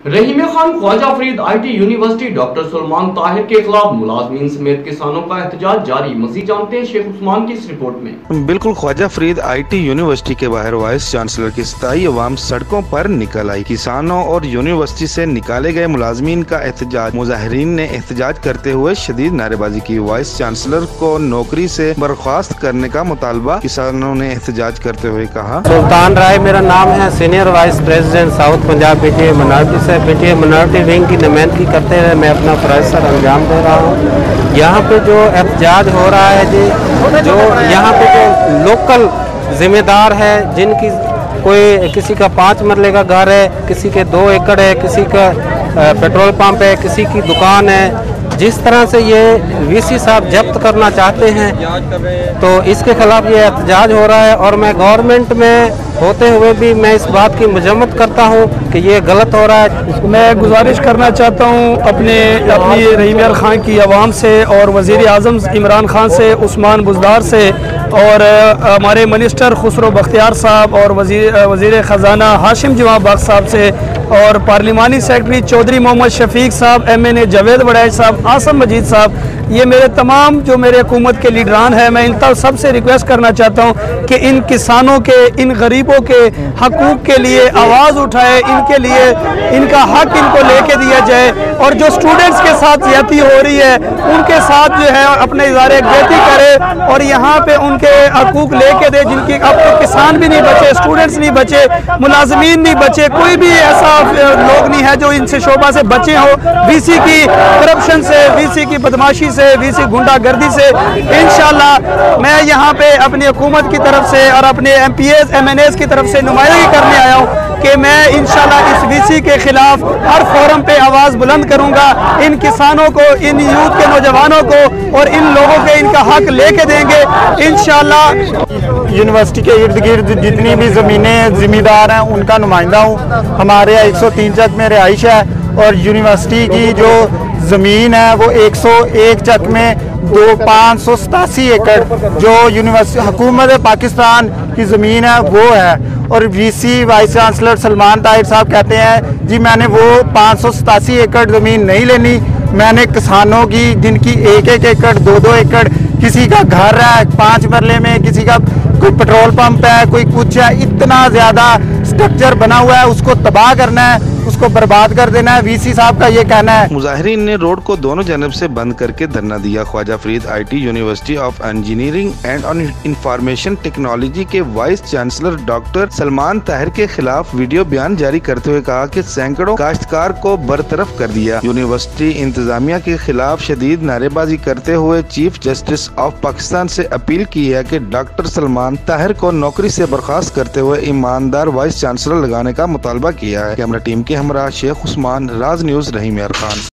Rahim Khan Khwaja Farid IT university doctor Salman Tahir के खिलाफ मुलाजमीन समेत किसानों का एहतजाज जारी। मजीद जानते हैं शेख उस्मान की इस रिपोर्ट में। बिल्कुल, ख्वाजा फरीद IT यूनिवर्सिटी के बाहर वाइस चांसलर की स्थायी अवाम सड़कों पर निकल आई। किसानों और यूनिवर्सिटी से निकाले गए मुलाजमीन का एहतजाज। मुजाहिरीन ने एहतजाज करते हुए शदीद नारेबाजी की। वाइस चांसलर को नौकरी से बर्खास्त करने का मुतालबा। किसानों ने एहतजाज करते हुए कहा, सुल्तान राय मेरा नाम है, senior vice president south Punjab PTA minority से PTA मिनॉरिटी विंग की नुमाइंदगी करते हुए मैं अपना फर्ज सर अंजाम दे रहा हूँ। यहाँ पे जो एहतजाज हो रहा है जी, जो यहाँ पे जो लोकल जिम्मेदार है, जिनकी किसी का 5 मरले का घर है, किसी के 2 एकड़ है, किसी का पेट्रोल पंप है, किसी की दुकान है, जिस तरह से ये VC साहब जब्त करना चाहते हैं तो इसके खिलाफ ये एहतजाज हो रहा है। और मैं गवर्नमेंट में होते हुए भी मैं इस बात की मजम्मत करता हूँ कि ये गलत हो रहा है। मैं गुजारिश करना चाहता हूँ अपनी रहीम खान की आवाम से और वज़ीर आज़म इमरान खान से, उस्मान बुज़दार से और हमारे मिनिस्टर खुसरो बख्तियार साहब और वज़ीर ख़जाना हाशिम जवाब बाग साहब से और पार्लिमानी सेक्रेटरी चौधरी मोहम्मद शफीक साहब, MNA जावेद वड़ैच साहब, आसम मजीद साहब, ये मेरे तमाम जो मेरे हुकूमत के लीडरान हैं, मैं इन तक सबसे रिक्वेस्ट करना चाहता हूँ कि इन किसानों के, इन गरीबों के हकूक़ के लिए आवाज़ उठाए, इनके लिए इनका हक इनको लेके दिया जाए। और जो स्टूडेंट्स के साथ ज्यादती हो रही है उनके साथ जो है अपने इज़ारे यकजहती करे और यहाँ पे उनके हकूक़ लेके दे, जिनकी अब तो किसान भी नहीं बचे, स्टूडेंट्स नहीं बचे, मुलाजमीन नहीं बचे, कोई भी ऐसा लोग नहीं है जो इनसे शोबा से बचे हो, VC की करप्शन से, VC की बदमाशी से, VC गुंडागर्दी से। इंशाल्लाह मैं यहाँ पे अपनी हुकूमत की तरफ से और अपने MPAs MNAs की तरफ से नुमाइंदगी करने आया हूँ कि मैं इंशाल्लाह इस VC के खिलाफ हर फोरम पे आवाज़ बुलंद करूँगा। इन किसानों को, इन यूथ के नौजवानों को और इन लोगों के इनका हक लेके देंगे इंशाल्लाह। यूनिवर्सिटी के इर्द गिर्द जितनी भी ज़मीनें ज़िम्मेदार हैं उनका नुमाइंदा हूँ। हमारे 103 चक में रिहाइश है और यूनिवर्सिटी की जो ज़मीन है वो 101 चक में 587 एकड़ जो यूनिवर्सिटी हुकूमत पाकिस्तान की ज़मीन है वो है। और VC vice chancellor Salman Tahir साहब कहते हैं जी मैंने वो 587 एकड़ ज़मीन नहीं लेनी, मैंने किसानों की जिनकी 1-1 एकड़ 2-2 एकड़, किसी का घर है 5 मरले में, किसी का कोई पेट्रोल पंप है, कोई कुछ है, इतना ज़्यादा स्ट्रक्चर बना हुआ है, उसको तबाह करना है, उसको बर्बाद कर देना है। VC साहब का ये कहना है। मुजाहिरीन ने रोड को दोनों जानब से बंद करके धरना दिया। Khwaja Farid IT university of engineering and information technology के vice chancellor doctor Salman Tahir के खिलाफ वीडियो बयान जारी करते हुए कहा कि सैकड़ों काश्तकार को बरतरफ कर दिया। यूनिवर्सिटी इंतजामिया के खिलाफ शदीद नारेबाजी करते हुए चीफ जस्टिस ऑफ पाकिस्तान से अपील की है कि डॉक्टर सलमान ताहिर को नौकरी से बर्खास्त करते हुए ईमानदार वाइस चांसलर लगाने का मुतालबा किया है। कैमरा टीम के हमरा शेख उस्मान, राज न्यूज़, रहीम खान।